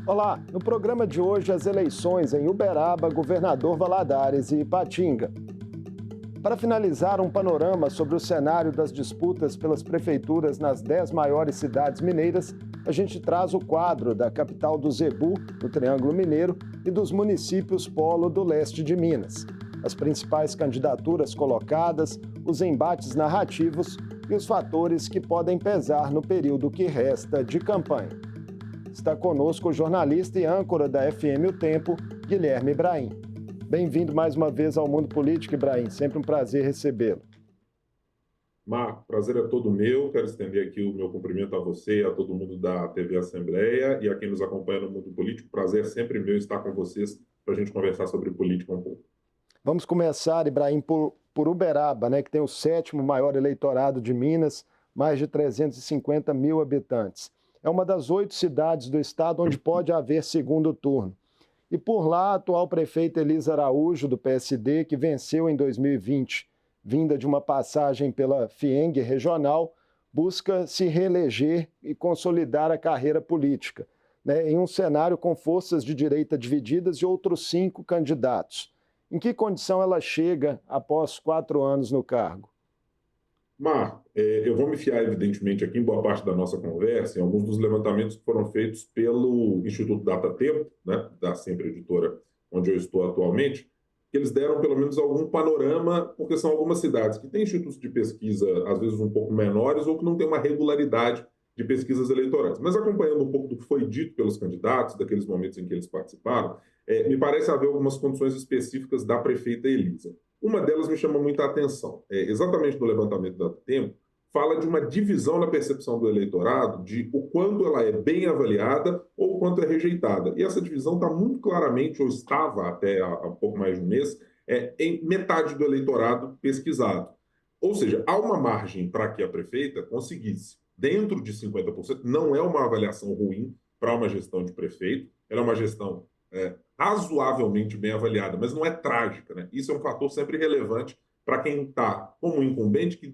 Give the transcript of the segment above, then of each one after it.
Olá, no programa de hoje as eleições em Uberaba, Governador Valadares e Ipatinga. Para finalizar, um panorama sobre o cenário das disputas pelas prefeituras nas 10 maiores cidades mineiras, a gente traz o quadro da capital do Zebu, no Triângulo Mineiro, e dos municípios polo do leste de Minas. As principais candidaturas colocadas, os embates narrativos e os fatores que podem pesar no período que resta de campanha. Está conosco o jornalista e âncora da FM O Tempo, Guilherme Ibrahim. Bem-vindo mais uma vez ao Mundo Político, Ibrahim. Sempre um prazer recebê-lo. Marco, prazer é todo meu. Quero estender aqui o meu cumprimento a você, a todo mundo da TV Assembleia e a quem nos acompanha no Mundo Político. Prazer sempre meu estar com vocês para a gente conversar sobre política um pouco. Vamos começar, Ibrahim, por Uberaba, né, que tem o sétimo maior eleitorado de Minas, mais de 350 mil habitantes. É uma das 8 cidades do estado onde pode haver segundo turno. E por lá, a atual prefeita Elisa Araújo, do PSD, que venceu em 2020, vinda de uma passagem pela FIENG regional, busca se reeleger e consolidar a carreira política, né, em um cenário com forças de direita divididas e outros 5 candidatos. Em que condição ela chega após 4 anos no cargo? Eu vou me fiar, evidentemente, aqui em boa parte da nossa conversa, em alguns dos levantamentos que foram feitos pelo Instituto Data Tempo, né, da Sempre Editora, onde eu estou atualmente, que eles deram pelo menos algum panorama, porque são algumas cidades que têm institutos de pesquisa, às vezes um pouco menores, ou que não têm uma regularidade de pesquisas eleitorais. Mas acompanhando um pouco do que foi dito pelos candidatos, daqueles momentos em que eles participaram, me parece haver algumas condições específicas da prefeita Elisa. Uma delas me chama muita atenção. Exatamente no levantamento da Tempo, fala de uma divisão na percepção do eleitorado de o quanto ela é bem avaliada ou o quanto é rejeitada. E essa divisão está muito claramente, ou estava até há pouco mais de um mês, em metade do eleitorado pesquisado. Ou seja, há uma margem para que a prefeita conseguisse, dentro de 50%, não é uma avaliação ruim para uma gestão de prefeito, ela é uma gestão razoavelmente bem avaliada, mas não é trágica, né? Isso é um fator sempre relevante para quem está como incumbente que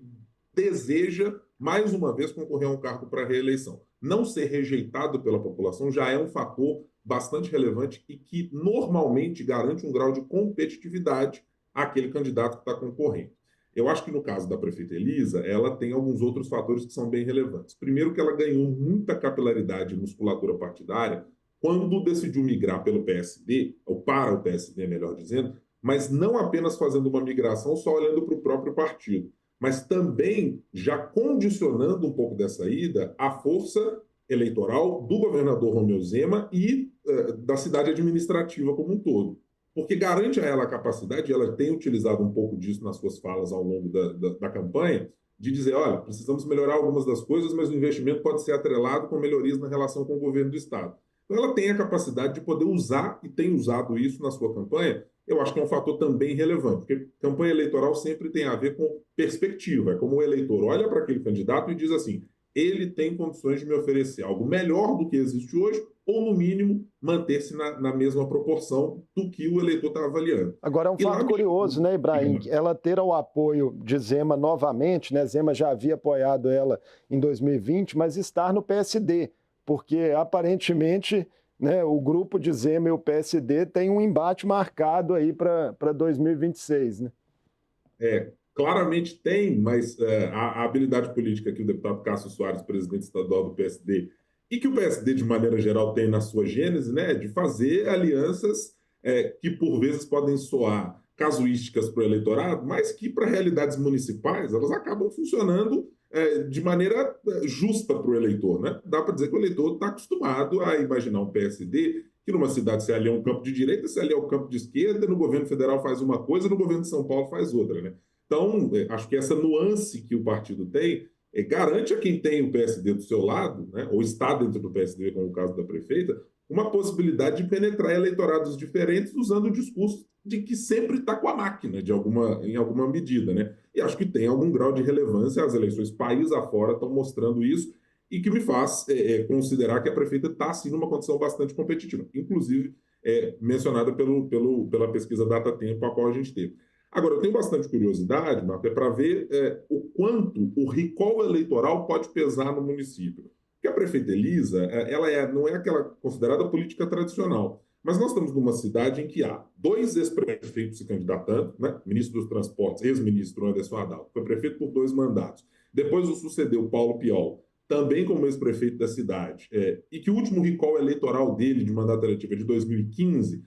deseja mais uma vez concorrer a um cargo para reeleição. Não ser rejeitado pela população já é um fator bastante relevante e que normalmente garante um grau de competitividade àquele candidato que está concorrendo. Eu acho que no caso da prefeita Elisa, ela tem alguns outros fatores que são bem relevantes. Primeiro que ela ganhou muita capilaridade e musculatura partidária quando decidiu migrar pelo PSD, ou para o PSD, melhor dizendo, mas não apenas fazendo uma migração só olhando para o próprio partido, mas também já condicionando um pouco dessa ida à força eleitoral do governador Romeu Zema e da cidade administrativa como um todo. Porque garante a ela a capacidade, e ela tem utilizado um pouco disso nas suas falas ao longo da campanha, de dizer, olha, precisamos melhorar algumas das coisas, mas o investimento pode ser atrelado com melhorias na relação com o governo do Estado. Então, ela tem a capacidade de poder usar, e tem usado isso na sua campanha. Eu acho que é um fator também relevante, porque campanha eleitoral sempre tem a ver com perspectiva. É como o eleitor olha para aquele candidato e diz assim, ele tem condições de me oferecer algo melhor do que existe hoje, ou, no mínimo, manter-se na mesma proporção do que o eleitor está avaliando. Agora, é um E lá fato curioso, né, Ibrahim? me... Ela ter o apoio de Zema novamente, né? Zema já havia apoiado ela em 2020, mas estar no PSD, porque aparentemente, né, o grupo de Zema e o PSD tem um embate marcado aí para 2026, né? Claramente tem, mas a habilidade política que o deputado Cássio Soares, presidente estadual do PSD, e que o PSD, de maneira geral, tem na sua gênese, né, de fazer alianças que, por vezes, podem soar casuísticas para o eleitorado, mas que, para realidades municipais, elas acabam funcionando de maneira justa para o eleitor. Né? Dá para dizer que o eleitor está acostumado a imaginar um PSD que, numa cidade, se alia um campo de direita, se alia um campo de esquerda, no governo federal faz uma coisa, no governo de São Paulo faz outra. Né? Então, acho que essa nuance que o partido tem garante a quem tem o PSD do seu lado, né, ou está dentro do PSD, como o caso da prefeita, uma possibilidade de penetrar eleitorados diferentes usando o discurso de que sempre está com a máquina, em alguma medida. Né? E acho que tem algum grau de relevância, as eleições país afora estão mostrando isso, e que me faz considerar que a prefeita está, sim, numa condição bastante competitiva, inclusive mencionada pela pesquisa Data Tempo, a qual a gente teve. Agora, eu tenho bastante curiosidade, Marco, para ver o quanto o recall eleitoral pode pesar no município. Porque Porque a prefeita Elisa, não é aquela considerada política tradicional. Mas nós estamos numa cidade em que há 2 ex-prefeitos se candidatando, né? Ministro dos Transportes, ex-ministro Anderson Adalto, foi prefeito por 2 mandatos. Depois o sucedeu Paulo Piol, também como ex-prefeito da cidade, e que o último recall eleitoral dele, de mandato eletivo, é de 2015,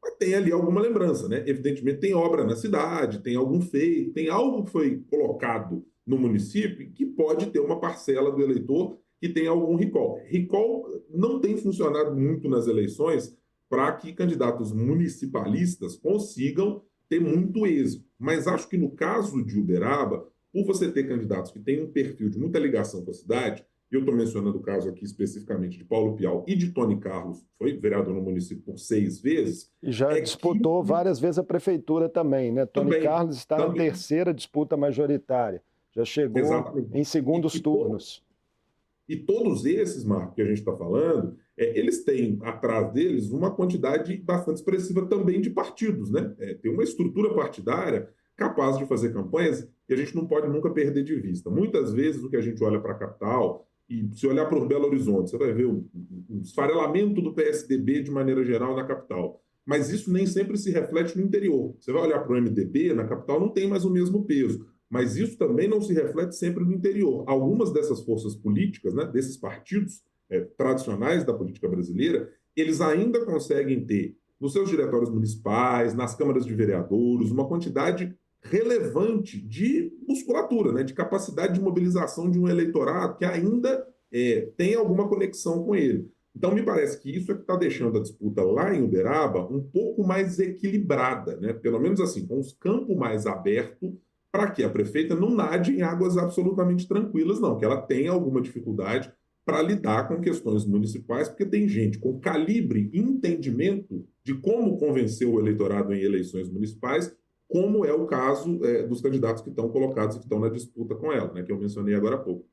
mas tem ali alguma lembrança, né? Evidentemente tem obra na cidade, tem algum feito, tem algo que foi colocado no município que pode ter uma parcela do eleitor que tem algum recall. Recall não tem funcionado muito nas eleições para que candidatos municipalistas consigam ter muito êxito. Mas acho que no caso de Uberaba, por você ter candidatos que têm um perfil de muita ligação com a cidade, eu estou mencionando o caso aqui especificamente de Paulo Pial e de Tony Carlos, foi vereador no município por 6 vezes. E já disputou várias vezes a prefeitura também, né? Tony Carlos está na terceira disputa majoritária, já chegou em segundos turnos. E todos esses, Marco, que a gente está falando, eles têm atrás deles uma quantidade bastante expressiva também de partidos, né? Tem uma estrutura partidária capaz de fazer campanhas que a gente não pode nunca perder de vista. Muitas vezes o que a gente olha para a capital, e se olhar para o Belo Horizonte, você vai ver o esfarelamento do PSDB de maneira geral na capital. Mas isso nem sempre se reflete no interior. Você vai olhar para o MDB, na capital não tem mais o mesmo peso. Mas isso também não se reflete sempre no interior. Algumas dessas forças políticas, né, desses partidos tradicionais da política brasileira, eles ainda conseguem ter nos seus diretórios municipais, nas câmaras de vereadores, uma quantidade relevante de musculatura, né, de capacidade de mobilização de um eleitorado que ainda tem alguma conexão com ele. Então, me parece que isso é que está deixando a disputa lá em Uberaba um pouco mais equilibrada, né? Pelo menos assim, com os campos mais abertos, para que a prefeita não nade em águas absolutamente tranquilas, não, que ela tenha alguma dificuldade para lidar com questões municipais, porque tem gente com calibre e entendimento de como convencer o eleitorado em eleições municipais, como é o caso dos candidatos que estão colocados e que estão na disputa com ela, né, que eu mencionei agora há pouco.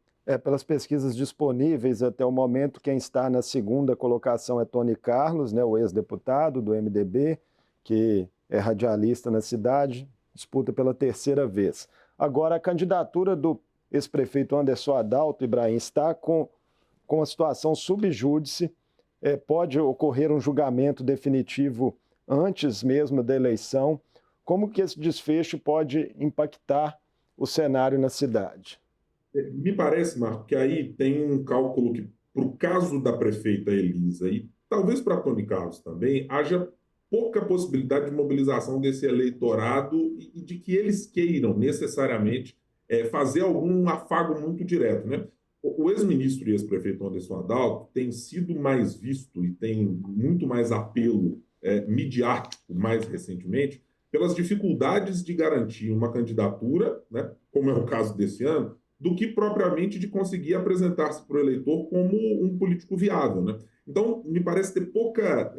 Pelas pesquisas disponíveis até o momento, quem está na segunda colocação é Tony Carlos, né, o ex-deputado do MDB, que é radialista na cidade, disputa pela terceira vez. Agora, a candidatura do ex-prefeito Anderson Adalto, Ibrahim, está com a situação subjúdice. Pode ocorrer um julgamento definitivo antes mesmo da eleição. Como que esse desfecho pode impactar o cenário na cidade? Me parece, Marco, que aí tem um cálculo que, para o caso da prefeita Elisa e talvez para Tony Carlos também, haja pouca possibilidade de mobilização desse eleitorado e de que eles queiram necessariamente fazer algum afago muito direto, né? O ex-ministro e ex-prefeito Anderson Adalto tem sido mais visto e tem muito mais apelo midiático mais recentemente pelas dificuldades de garantir uma candidatura, né, como é o caso desse ano, do que propriamente de conseguir apresentar-se para o eleitor como um político viável, né? Então, me parece ter pouca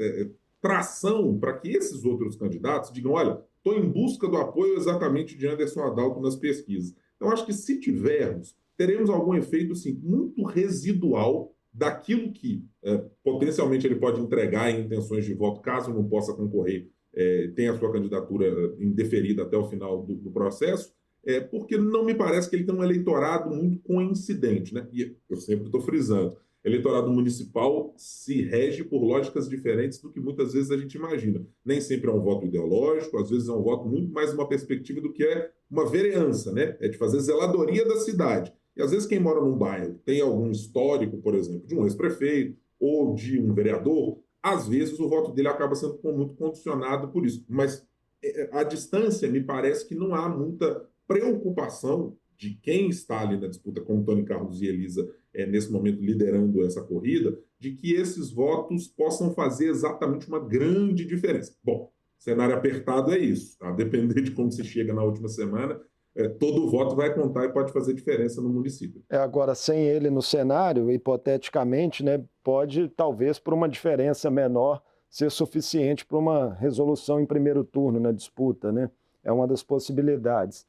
tração para que esses outros candidatos digam, olha, estou em busca do apoio exatamente de Anderson Adalto nas pesquisas. Então, acho que se tivermos, teremos algum efeito assim, muito residual daquilo que potencialmente ele pode entregar em intenções de voto, caso não possa concorrer, tenha a sua candidatura indeferida até o final do processo, porque não me parece que ele tem um eleitorado muito coincidente, né? E eu sempre estou frisando, eleitorado municipal se rege por lógicas diferentes do que muitas vezes a gente imagina. Nem sempre é um voto ideológico, às vezes é um voto muito mais uma perspectiva do que é uma vereança, né? É de fazer zeladoria da cidade. E às vezes quem mora num bairro tem algum histórico, por exemplo, de um ex-prefeito ou de um vereador, às vezes o voto dele acaba sendo muito condicionado por isso. Mas a distância me parece que não há muita preocupação de quem está ali na disputa, como Tony Carlos e Elisa, nesse momento liderando essa corrida, de que esses votos possam fazer exatamente uma grande diferença. Bom, cenário apertado é isso. A depender de como se chega na última semana, todo voto vai contar e pode fazer diferença no município. Agora, sem ele no cenário, hipoteticamente, né, pode, talvez, por uma diferença menor, ser suficiente para uma resolução em primeiro turno na disputa, né? É uma das possibilidades.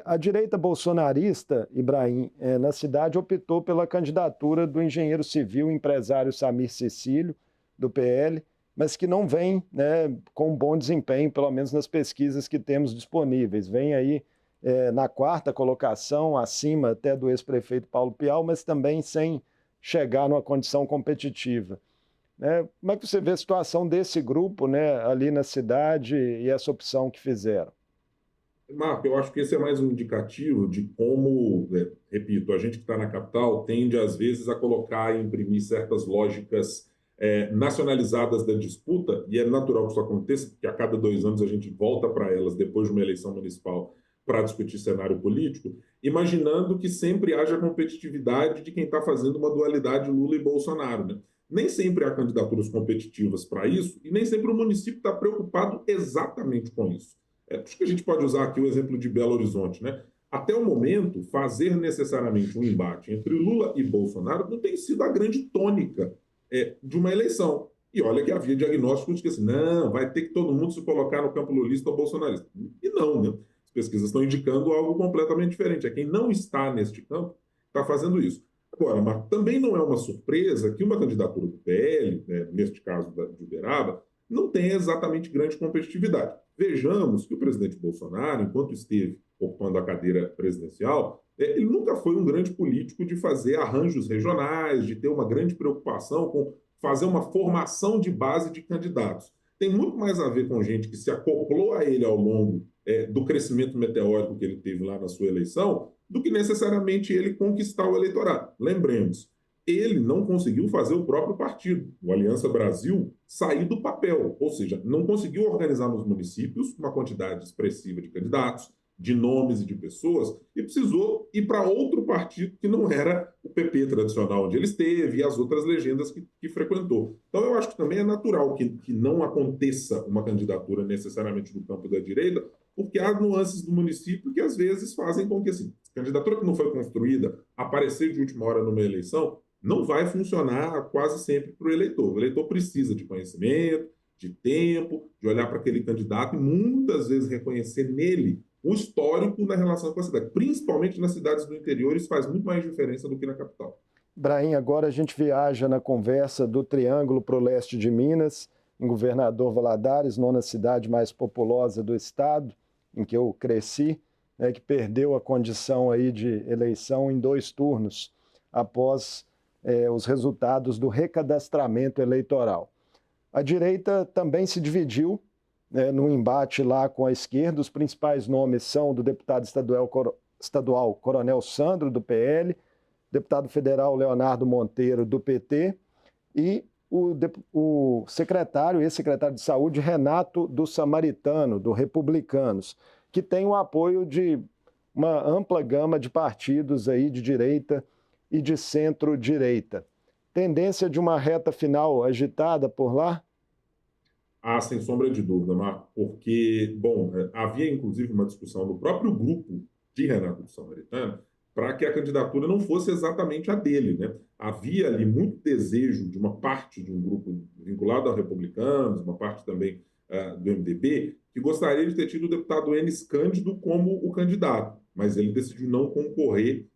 A direita bolsonarista, Ibrahim, na cidade optou pela candidatura do engenheiro civil empresário Samir Cecílio, do PL, mas que não vem, né, com um bom desempenho, pelo menos nas pesquisas que temos disponíveis. Vem aí na quarta colocação, acima até do ex-prefeito Paulo Pial, mas também sem chegar numa condição competitiva. Né? Como é que você vê a situação desse grupo, né, ali na cidade e essa opção que fizeram? Marco, eu acho que esse é mais um indicativo de como, repito, a gente que está na capital tende, às vezes, a colocar e imprimir certas lógicas nacionalizadas da disputa, e é natural que isso aconteça, porque a cada 2 anos a gente volta para elas depois de uma eleição municipal para discutir cenário político, imaginando que sempre haja competitividade de quem está fazendo uma dualidade Lula e Bolsonaro, né? Nem sempre há candidaturas competitivas para isso, e nem sempre o município está preocupado exatamente com isso. Acho que a gente pode usar aqui o exemplo de Belo Horizonte, né? Até o momento, fazer necessariamente um embate entre Lula e Bolsonaro não tem sido a grande tônica de uma eleição. E olha que havia diagnósticos de que assim, não, vai ter que todo mundo se colocar no campo lulista ou bolsonarista. E não, né? As pesquisas estão indicando algo completamente diferente. É quem não está neste campo está fazendo isso. Agora, mas também não é uma surpresa que uma candidatura do PL, né, neste caso de Uberaba, não tenha exatamente grande competitividade. Vejamos que o presidente Bolsonaro, enquanto esteve ocupando a cadeira presidencial, ele nunca foi um grande político de fazer arranjos regionais, de ter uma grande preocupação com fazer uma formação de base de candidatos. Tem muito mais a ver com gente que se acoplou a ele ao longo do crescimento meteórico que ele teve lá na sua eleição, do que necessariamente ele conquistar o eleitorado. Lembremos, ele não conseguiu fazer o próprio partido, o Aliança Brasil, sair do papel, ou seja, não conseguiu organizar nos municípios uma quantidade expressiva de candidatos, de nomes e de pessoas, e precisou ir para outro partido que não era o PP tradicional onde ele esteve e as outras legendas que frequentou. Então, eu acho que também é natural que não aconteça uma candidatura necessariamente no campo da direita, porque há nuances do município que às vezes fazem com que, assim, candidatura que não foi construída, aparecer de última hora numa eleição, não vai funcionar quase sempre para o eleitor. O eleitor precisa de conhecimento, de tempo, de olhar para aquele candidato e muitas vezes reconhecer nele o histórico na relação com a cidade. Principalmente nas cidades do interior, isso faz muito mais diferença do que na capital. Brahim, agora a gente viaja na conversa do Triângulo para o leste de Minas, em Governador Valadares, nona cidade mais populosa do estado, em que eu cresci, né, que perdeu a condição aí de eleição em 2 turnos, após os resultados do recadastramento eleitoral. A direita também se dividiu, né, no embate lá com a esquerda. Os principais nomes são do deputado estadual Coronel Sandro, do PL, deputado federal Leonardo Monteiro, do PT, e o secretário, ex-secretário de Saúde, Renato do Samaritano, do Republicanos, que tem o apoio de uma ampla gama de partidos aí de direita e de centro-direita. Tendência de uma reta final agitada por lá? Ah, sem sombra de dúvida, Marco, porque, bom, havia inclusive uma discussão no próprio grupo de Renato do Samaritano para que a candidatura não fosse exatamente a dele, né? Havia ali muito desejo de uma parte de um grupo vinculado a republicanos, uma parte também do MDB, que gostaria de ter tido o deputado Enes Cândido como o candidato, mas ele decidiu não concorrer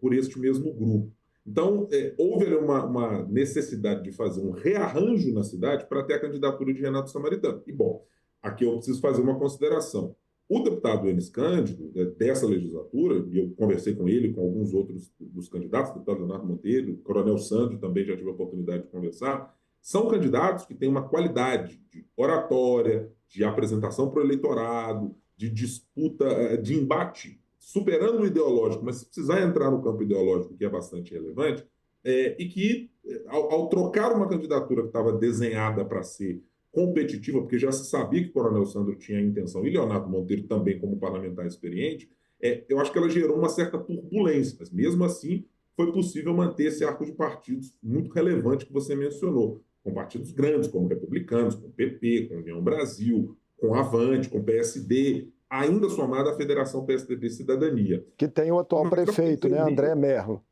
por este mesmo grupo. Então, houve uma necessidade de fazer um rearranjo na cidade para ter a candidatura de Renato Samaritano. E, bom, aqui eu preciso fazer uma consideração. O deputado Enes Cândido, dessa legislatura, e eu conversei com ele, com alguns outros dos candidatos, o deputado Leonardo Monteiro, o Coronel Sandro também já tive a oportunidade de conversar, são candidatos que têm uma qualidade de oratória, de apresentação para o eleitorado, de disputa, de embate superando o ideológico, mas se precisar entrar no campo ideológico, que é bastante relevante, e que, ao trocar uma candidatura que estava desenhada para ser competitiva, porque já se sabia que o Coronel Sandro tinha a intenção, e Leonardo Monteiro também como parlamentar experiente, eu acho que ela gerou uma certa turbulência, mas mesmo assim foi possível manter esse arco de partidos muito relevante que você mencionou, com partidos grandes, como Republicanos, com o PP, com a União Brasil, com a Avante, com o PSD, ainda somada à Federação PSDB Cidadania. Que tem o atual prefeito, né, André Merlo.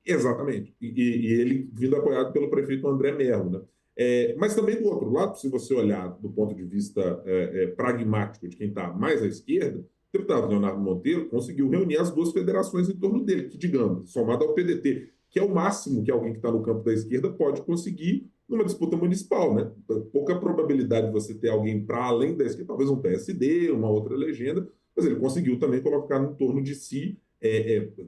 Exatamente. E ele vindo apoiado pelo prefeito André Merlo. Né? Mas também, do outro lado, se você olhar do ponto de vista pragmático de quem está mais à esquerda, o deputado Leonardo Monteiro conseguiu reunir as 2 federações em torno dele, que, digamos, somado ao PDT, que é o máximo que alguém que está no campo da esquerda pode conseguir numa disputa municipal, né? Pouca probabilidade de você ter alguém para além da esquerda, talvez um PSD, uma outra legenda, mas ele conseguiu também colocar em torno de si,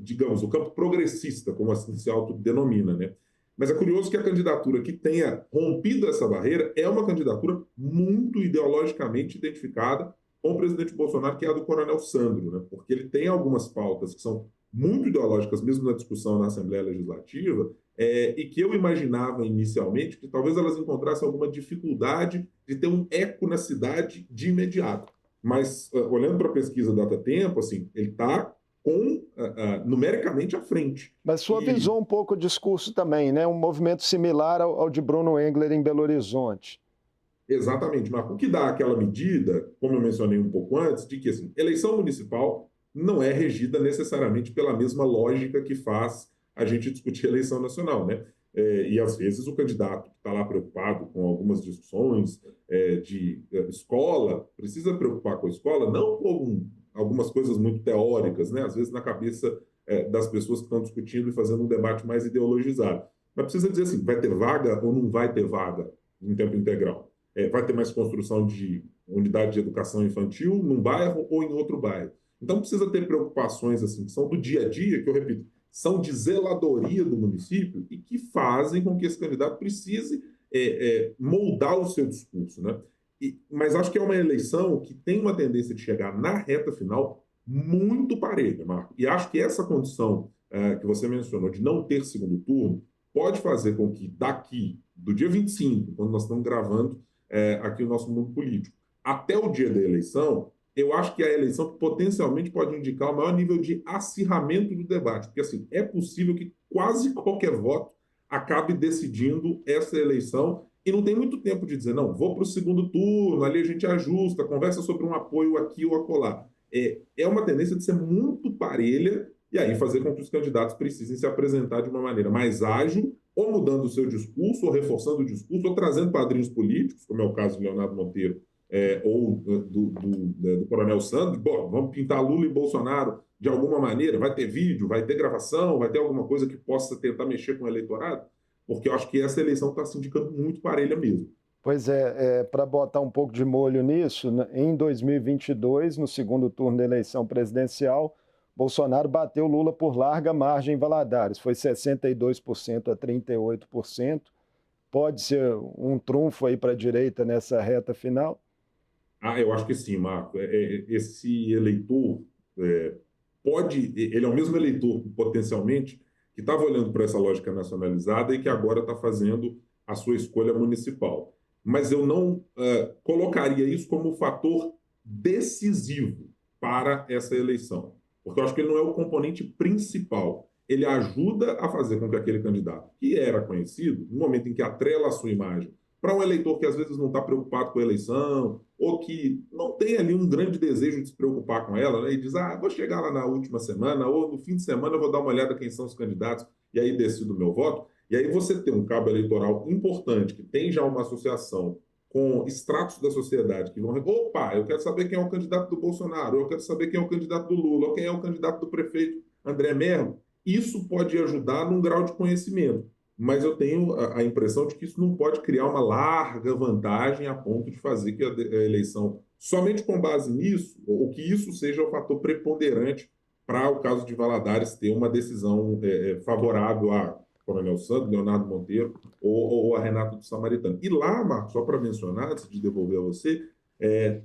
digamos, o campo progressista, como assim se autodenomina, né? Mas é curioso que a candidatura que tenha rompido essa barreira é uma candidatura muito ideologicamente identificada com o presidente Bolsonaro, que é a do Coronel Sandro, né? Porque ele tem algumas pautas que são muito ideológicas, mesmo na discussão na Assembleia Legislativa, e que eu imaginava inicialmente que talvez elas encontrassem alguma dificuldade de ter um eco na cidade de imediato. Mas, olhando para a pesquisa Datatempo, assim, ele está numericamente à frente. Mas suavizou um pouco o discurso também, né? Um movimento similar ao de Bruno Engler em Belo Horizonte. Exatamente, Marco. O que dá aquela medida, como eu mencionei um pouco antes, de que assim, eleição municipal não é regida necessariamente pela mesma lógica que faz a gente discutir eleição nacional, né? E às vezes o candidato que está lá preocupado com algumas discussões de escola precisa preocupar com a escola, não com algumas coisas muito teóricas, né? Às vezes na cabeça das pessoas que estão discutindo e fazendo um debate mais ideologizado. Mas precisa dizer assim, vai ter vaga ou não vai ter vaga em tempo integral? Vai ter mais construção de unidade de educação infantil num bairro ou em outro bairro? Então precisa ter preocupações assim, que são do dia a dia, que eu repito, são de zeladoria do município e que fazem com que esse candidato precise moldar o seu discurso, né? Mas acho que é uma eleição que tem uma tendência de chegar na reta final muito parelha, Marco. E acho que essa condição que você mencionou de não ter segundo turno pode fazer com que daqui, do dia 25, quando nós estamos gravando aqui o nosso mundo político, até o dia da eleição, eu acho que é a eleição que potencialmente pode indicar o maior nível de acirramento do debate, porque assim, é possível que quase qualquer voto acabe decidindo essa eleição e não tem muito tempo de dizer, não, vou para o segundo turno, ali a gente ajusta, conversa sobre um apoio aqui ou acolá. É uma tendência de ser muito parelha e aí fazer com que os candidatos precisem se apresentar de uma maneira mais ágil, ou mudando o seu discurso, ou reforçando o discurso, ou trazendo padrinhos políticos, como é o caso do Leonardo Monteiro, ou do Coronel Sandro. Bom, vamos pintar Lula e Bolsonaro de alguma maneira, vai ter vídeo, vai ter gravação, vai ter alguma coisa que possa tentar mexer com o eleitorado, porque eu acho que essa eleição está se indicando muito parelha mesmo. Pois para botar um pouco de molho nisso, em 2022, no segundo turno da eleição presidencial, Bolsonaro bateu Lula por larga margem em Valadares, foi 62% a 38%. Pode ser um trunfo aí para a direita nessa reta final? Eu acho que sim, Marco. Esse eleitor ele é o mesmo eleitor, potencialmente, que estava olhando para essa lógica nacionalizada e que agora está fazendo a sua escolha municipal. Mas eu não colocaria isso como um fator decisivo para essa eleição, porque eu acho que ele não é o componente principal. Ele ajuda a fazer com que aquele candidato, que era conhecido, no momento em que atrela a sua imagem para um eleitor que às vezes não está preocupado com a eleição, ou que não tem ali um grande desejo de se preocupar com ela, né? E diz, vou chegar lá na última semana, ou no fim de semana eu vou dar uma olhada quem são os candidatos, e aí decido o meu voto. E aí você tem um cabo eleitoral importante, que tem já uma associação com estratos da sociedade que vão... Opa, eu quero saber quem é o candidato do Bolsonaro, eu quero saber quem é o candidato do Lula, ou quem é o candidato do prefeito André Merlo. Isso pode ajudar num grau de conhecimento, mas eu tenho a impressão de que isso não pode criar uma larga vantagem a ponto de fazer que a eleição, somente com base nisso, ou que isso seja o fator preponderante para o caso de Valadares ter uma decisão favorável a Coronel Sandro, Leonardo Monteiro ou a Renato do Samaritano. E lá, Marcos, só para mencionar, antes de devolver a você,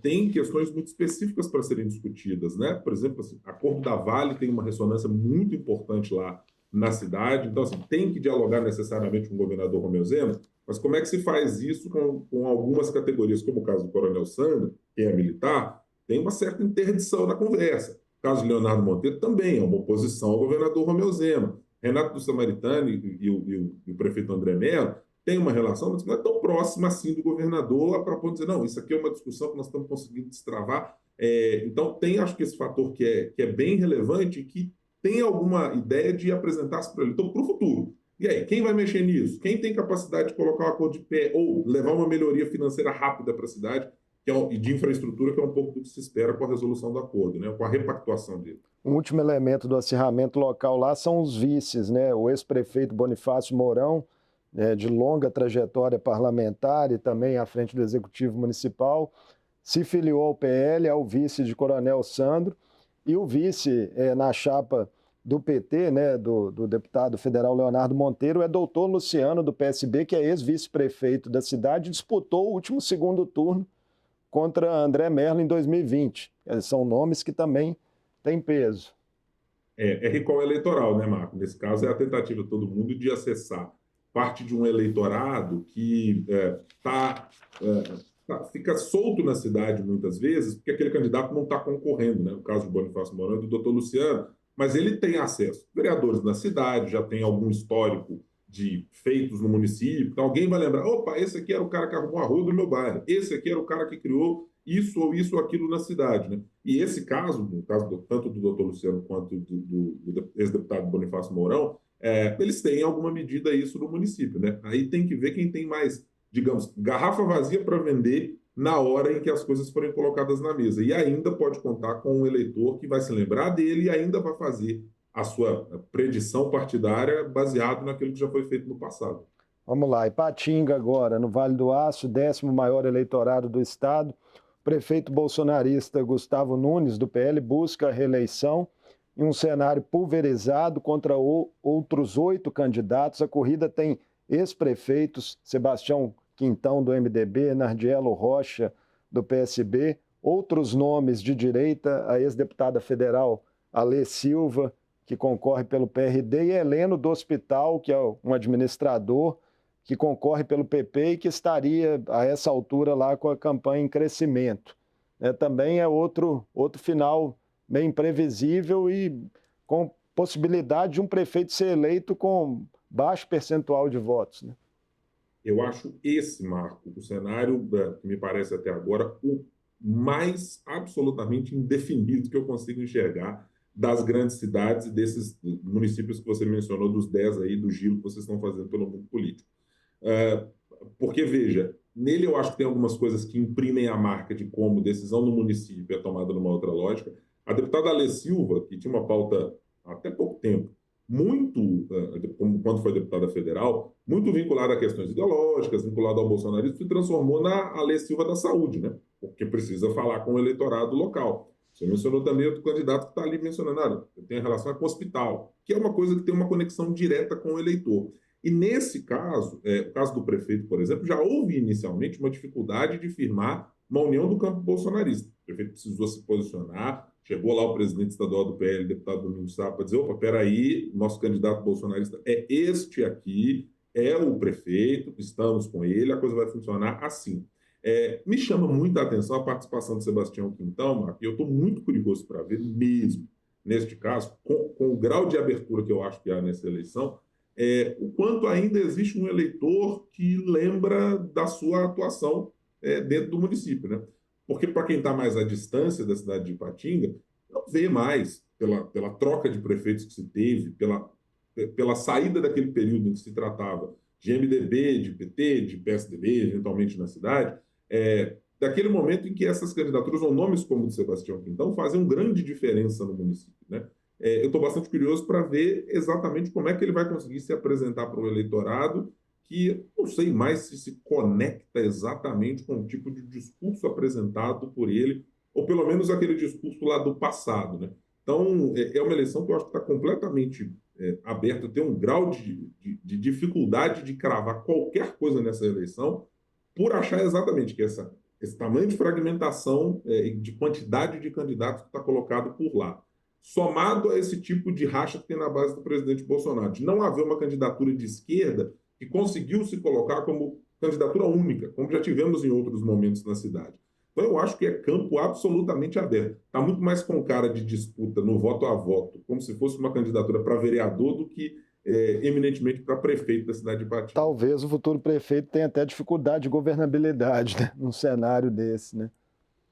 tem questões muito específicas para serem discutidas, né? Por exemplo, assim, Acordo da Vale tem uma ressonância muito importante lá na cidade, então assim, tem que dialogar necessariamente com o governador Romeu Zema, mas como é que se faz isso com algumas categorias, como o caso do Coronel Sandro, que é militar, tem uma certa interdição na conversa. O caso de Leonardo Monteiro também é uma oposição ao governador Romeu Zema. Renato do Samaritano e o prefeito André Mello têm uma relação, mas não é tão próxima assim do governador a ponto de dizer, não, isso aqui é uma discussão que nós estamos conseguindo destravar. Então tem, acho que esse fator que é bem relevante e que tem alguma ideia de apresentar-se para ele. Então, para o futuro. E aí, quem vai mexer nisso? Quem tem capacidade de colocar o acordo de pé ou levar uma melhoria financeira rápida para a cidade e de infraestrutura, que é um pouco do que se espera com a resolução do acordo, né? Com a repactuação dele. O último elemento do acirramento local lá são os vices, né? O ex-prefeito Bonifácio Mourão, de longa trajetória parlamentar e também à frente do Executivo Municipal, se filiou ao PL, ao vice de Coronel Sandro, e o vice na chapa do PT, né, do deputado federal Leonardo Monteiro, é doutor Luciano, do PSB, que é ex-vice-prefeito da cidade, disputou o último segundo turno contra André Merlo em 2020. São nomes que também têm peso. É recall eleitoral, né, Marco? Nesse caso, é a tentativa de todo mundo de acessar parte de um eleitorado que fica solto na cidade muitas vezes, porque aquele candidato não está concorrendo, né? No caso do Bonifácio Mourão e do doutor Luciano, mas ele tem acesso. Vereadores na cidade, já tem algum histórico de feitos no município, então alguém vai lembrar, opa, esse aqui era o cara que arrumou a rua do meu bairro, esse aqui era o cara que criou isso ou aquilo na cidade, né? E esse caso, no caso tanto do doutor Luciano quanto do ex-deputado Bonifácio Mourão, eles têm alguma medida isso no município, né? Aí tem que ver quem tem mais, digamos, garrafa vazia para vender na hora em que as coisas forem colocadas na mesa. E ainda pode contar com um eleitor que vai se lembrar dele e ainda vai fazer a sua predição partidária baseado naquilo que já foi feito no passado. Vamos lá, Ipatinga agora, no Vale do Aço, 10º maior eleitorado do estado. O prefeito bolsonarista Gustavo Nunes, do PL, busca a reeleição em um cenário pulverizado contra outros 8 candidatos. A corrida tem ex-prefeitos, Sebastião Quintão, do MDB, Nardielo Rocha, do PSB, outros nomes de direita, a ex-deputada federal Alê Silva, que concorre pelo PRD, e Heleno do Hospital, que é um administrador, que concorre pelo PP e que estaria, a essa altura, lá com a campanha em crescimento. Também é outro final meio imprevisível e com possibilidade de um prefeito ser eleito com baixo percentual de votos, né? Eu acho esse, Marco, o cenário que me parece até agora o mais absolutamente indefinido que eu consigo enxergar das grandes cidades e desses municípios que você mencionou, dos 10 aí, do giro que vocês estão fazendo pelo mundo político. Porque, veja, nele eu acho que tem algumas coisas que imprimem a marca de como decisão no município é tomada numa outra lógica. A deputada Alê Silva, que tinha uma pauta há até pouco tempo, muito, quando foi deputada federal, muito vinculada a questões ideológicas, vinculada ao bolsonarismo, se transformou na Alê Silva da saúde, né? Porque precisa falar com o eleitorado local. Você mencionou também outro candidato que está ali mencionando, tem relação com o hospital, que é uma coisa que tem uma conexão direta com o eleitor. E nesse caso, o caso do prefeito, por exemplo, já houve inicialmente uma dificuldade de firmar uma união do campo bolsonarista. O prefeito precisou se posicionar, chegou lá o presidente estadual do PL, deputado Domingos Sá, para dizer, opa, peraí, nosso candidato bolsonarista é este aqui, é o prefeito, estamos com ele, a coisa vai funcionar assim. Me chama muita atenção a participação de Sebastião Quintão, Marco, e eu estou muito curioso para ver mesmo, neste caso, com o grau de abertura que eu acho que há nessa eleição, o quanto ainda existe um eleitor que lembra da sua atuação dentro do município, né? Porque para quem está mais à distância da cidade de Ipatinga, não vê mais, pela troca de prefeitos que se teve, pela saída daquele período em que se tratava de MDB, de PT, de PSDB, eventualmente na cidade, daquele momento em que essas candidaturas, ou nomes como o de Sebastião Quintão, fazem uma grande diferença no município, né? Eu estou bastante curioso para ver exatamente como é que ele vai conseguir se apresentar para o eleitorado, que não sei mais se conecta exatamente com o tipo de discurso apresentado por ele, ou pelo menos aquele discurso lá do passado, né? Então, é uma eleição que eu acho que está completamente aberta, tem um grau de dificuldade de cravar qualquer coisa nessa eleição, por achar exatamente que esse tamanho de fragmentação de quantidade de candidatos que está colocado por lá, somado a esse tipo de racha que tem na base do presidente Bolsonaro, de não haver uma candidatura de esquerda que conseguiu se colocar como candidatura única, como já tivemos em outros momentos na cidade. Então, eu acho que é campo absolutamente aberto. Está muito mais com cara de disputa no voto a voto, como se fosse uma candidatura para vereador do que eminentemente para prefeito da cidade de Ipatinga. Talvez o futuro prefeito tenha até dificuldade de governabilidade, né, num cenário desse, né?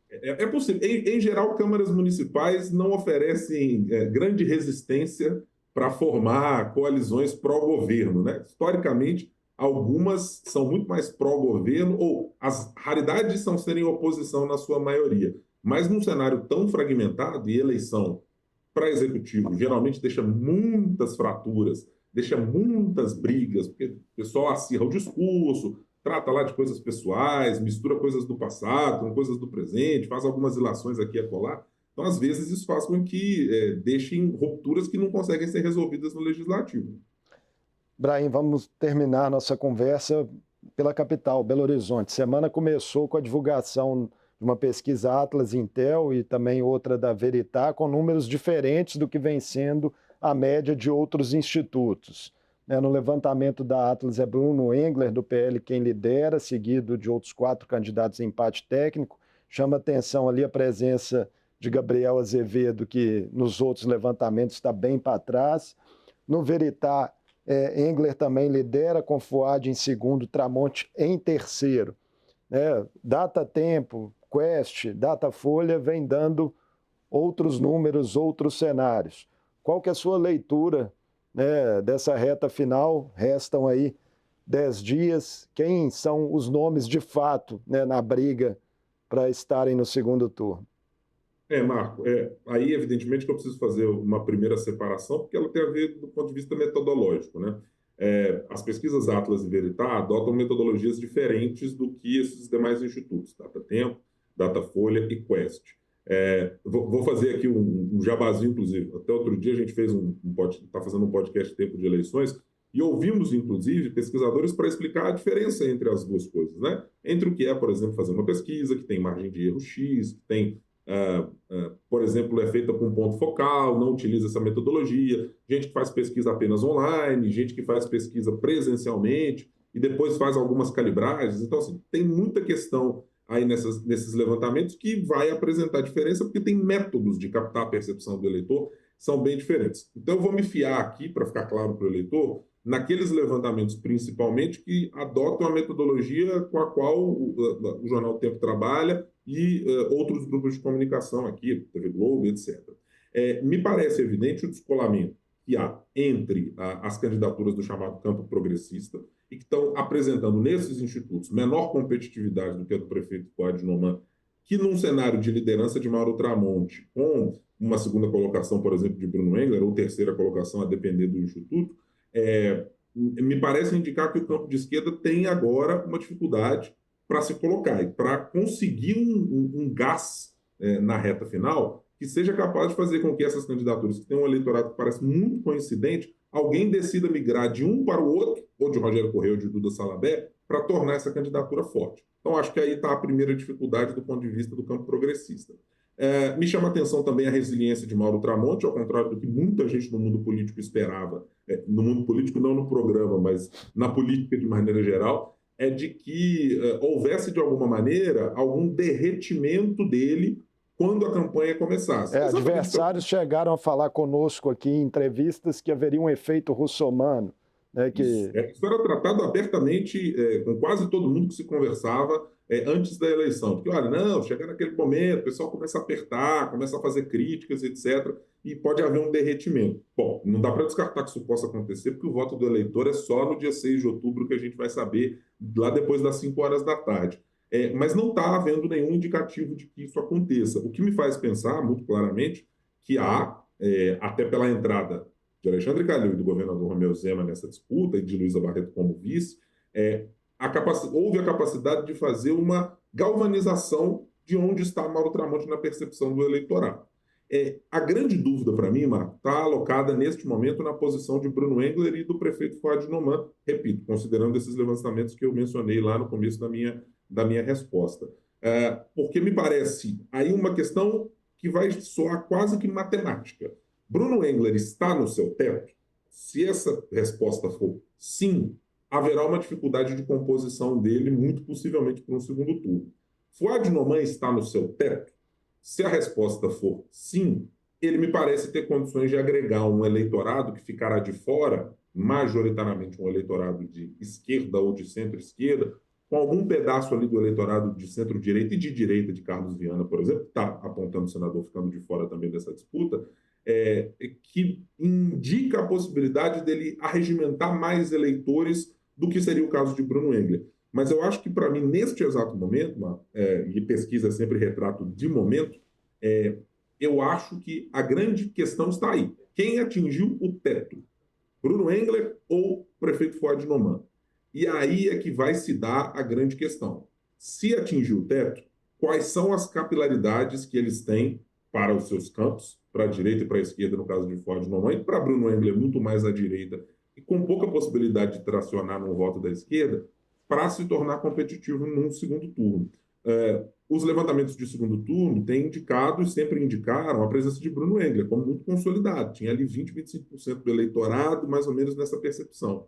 É possível. Em geral, câmaras municipais não oferecem grande resistência para formar coalizões pró-governo, né? Historicamente, algumas são muito mais pró-governo, ou as raridades são serem oposição na sua maioria. Mas num cenário tão fragmentado, e eleição para executivo geralmente deixa muitas fraturas, deixa muitas brigas, porque o pessoal acirra o discurso, trata lá de coisas pessoais, mistura coisas do passado com coisas do presente, faz algumas ilações aqui e acolá. Então, às vezes, isso faz com que deixem rupturas que não conseguem ser resolvidas no legislativo. Brahim, vamos terminar nossa conversa pela capital, Belo Horizonte. Semana começou com a divulgação de uma pesquisa Atlas Intel e também outra da Veritá, com números diferentes do que vem sendo a média de outros institutos. No levantamento da Atlas é Bruno Engler, do PL, quem lidera, seguido de outros 4 candidatos em empate técnico. Chama atenção ali a presença de Gabriel Azevedo, que nos outros levantamentos está bem para trás. No Veritá, Engler também lidera, com Fuad em segundo, Tramonte em terceiro. Datatempo, Quest, Datafolha vem dando outros números, outros cenários. Qual que é a sua leitura, dessa reta final? Restam aí 10 dias. Quem são os nomes de fato, na briga para estarem no segundo turno? Marco, aí evidentemente que eu preciso fazer uma primeira separação, porque ela tem a ver do ponto de vista metodológico, né? As pesquisas Atlas e Veritá adotam metodologias diferentes do que esses demais institutos, Datatempo, Datafolha e Quest. Vou fazer aqui um jabazinho, inclusive. Até outro dia a gente fez está fazendo um podcast Tempo de Eleições, e ouvimos, inclusive, pesquisadores para explicar a diferença entre as duas coisas, né? Entre o que é, por exemplo, fazer uma pesquisa que tem margem de erro X, que tem por exemplo, é feita com ponto focal, não utiliza essa metodologia, gente que faz pesquisa apenas online, gente que faz pesquisa presencialmente e depois faz algumas calibragens. Então, assim, tem muita questão aí nesses levantamentos que vai apresentar diferença, porque tem métodos de captar a percepção do eleitor que são bem diferentes. Então, eu vou me fiar aqui, para ficar claro para o eleitor, naqueles levantamentos, principalmente, que adotam a metodologia com a qual o Jornal Tempo trabalha e outros grupos de comunicação aqui, TV Globo, etc. Me parece evidente o descolamento que há entre as candidaturas do chamado campo progressista e que estão apresentando nesses institutos menor competitividade do que a do prefeito Fuad Noman, que num cenário de liderança de Mauro Tramonte, com uma segunda colocação, por exemplo, de Bruno Engler, ou terceira colocação, a depender do instituto, me parece indicar que o campo de esquerda tem agora uma dificuldade para se colocar e para conseguir um gás na reta final que seja capaz de fazer com que essas candidaturas, que têm um eleitorado que parece muito coincidente, alguém decida migrar de um para o outro, ou de Rogério Correia ou de Duda Salabé, para tornar essa candidatura forte. Então, acho que aí está a primeira dificuldade do ponto de vista do campo progressista. Me chama a atenção também a resiliência de Mauro Tramonte, ao contrário do que muita gente no mundo político esperava, no mundo político não no programa, mas na política de maneira geral, é de que houvesse, de alguma maneira, algum derretimento dele quando a campanha começasse. Adversários chegaram a falar conosco aqui em entrevistas que haveria um efeito russomano. Isso era tratado abertamente com quase todo mundo que se conversava antes da eleição. Porque, olha, não, chega naquele momento, o pessoal começa a apertar, começa a fazer críticas, etc., e pode haver um derretimento. Bom, não dá para descartar que isso possa acontecer, porque o voto do eleitor é só no dia 6 de outubro que a gente vai saber, lá depois das 5 horas da tarde. Mas não está havendo nenhum indicativo de que isso aconteça. O que me faz pensar, muito claramente, que há, até pela entrada de Alexandre Calil e do governador Romeu Zema nessa disputa, e de Luísa Barreto como vice, houve a capacidade de fazer uma galvanização de onde está Mauro Tramonte na percepção do eleitorado. A grande dúvida para mim, Marco, está alocada neste momento na posição de Bruno Engler e do prefeito Fuad Noman, repito, considerando esses levantamentos que eu mencionei lá no começo da minha resposta. Porque me parece aí uma questão que vai soar quase que matemática. Bruno Engler está no seu teto? Se essa resposta for sim, haverá uma dificuldade de composição dele, muito possivelmente para um segundo turno. Fuad Noman está no seu teto? Se a resposta for sim, ele me parece ter condições de agregar um eleitorado que ficará de fora, majoritariamente um eleitorado de esquerda ou de centro-esquerda, com algum pedaço ali do eleitorado de centro-direita e de direita de Carlos Viana, por exemplo, que está apontando o senador ficando de fora também dessa disputa, que indica a possibilidade dele arregimentar mais eleitores do que seria o caso de Bruno Engler. Mas eu acho que, para mim, neste exato momento, e pesquisa é sempre retrato de momento, eu acho que a grande questão está aí. Quem atingiu o teto? Bruno Engler ou o prefeito Fuad Noman? E aí é que vai se dar a grande questão. Se atingiu o teto, quais são as capilaridades que eles têm para os seus campos, para a direita e para a esquerda, no caso de Ford Noman, e para Bruno Engler muito mais à direita, e com pouca possibilidade de tracionar no voto da esquerda, para se tornar competitivo num segundo turno. Os levantamentos de segundo turno têm indicado e sempre indicaram a presença de Bruno Engler como muito consolidado. Tinha ali 20, 25% do eleitorado, mais ou menos nessa percepção.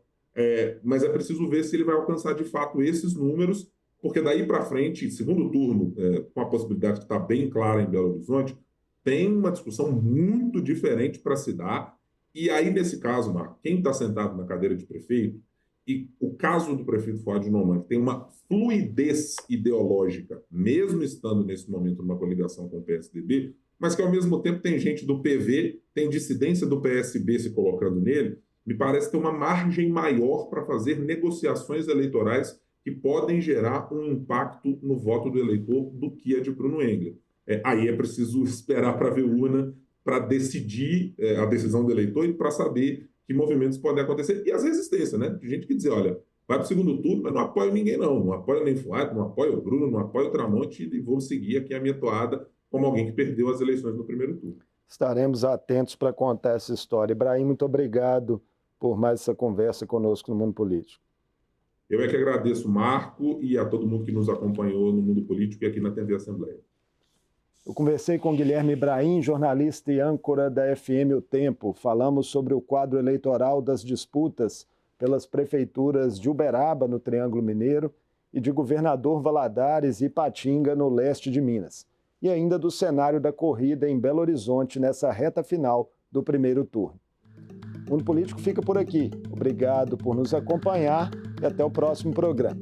Mas é preciso ver se ele vai alcançar de fato esses números, porque daí para frente, segundo turno, com a possibilidade que está bem clara em Belo Horizonte, tem uma discussão muito diferente para se dar. E aí, nesse caso, Marco, quem está sentado na cadeira de prefeito, e o caso do prefeito Fuad Noman, que tem uma fluidez ideológica, mesmo estando nesse momento numa coligação com o PSDB, mas que ao mesmo tempo tem gente do PV, tem dissidência do PSB se colocando nele, me parece ter uma margem maior para fazer negociações eleitorais que podem gerar um impacto no voto do eleitor do que a de Bruno Engler. Aí é preciso esperar para ver urna para decidir a decisão do eleitor e para saber que movimentos podem acontecer. E as resistências, né? De gente que diz, olha, vai para o segundo turno, mas não apoio ninguém não. Não apoio nem Fuad, não apoio o Bruno, não apoio o Tramonte e vou seguir aqui a minha toada como alguém que perdeu as eleições no primeiro turno. Estaremos atentos para contar essa história. Ibrahim, muito obrigado por mais essa conversa conosco no Mundo Político. Eu é que agradeço, Marco, e a todo mundo que nos acompanhou no Mundo Político e aqui na TV Assembleia. Eu conversei com Guilherme Ibrahim, jornalista e âncora da FM O Tempo. Falamos sobre o quadro eleitoral das disputas pelas prefeituras de Uberaba, no Triângulo Mineiro, e de Governador Valadares e Ipatinga, no leste de Minas. E ainda do cenário da corrida em Belo Horizonte nessa reta final do primeiro turno. O Mundo Político fica por aqui. Obrigado por nos acompanhar e até o próximo programa.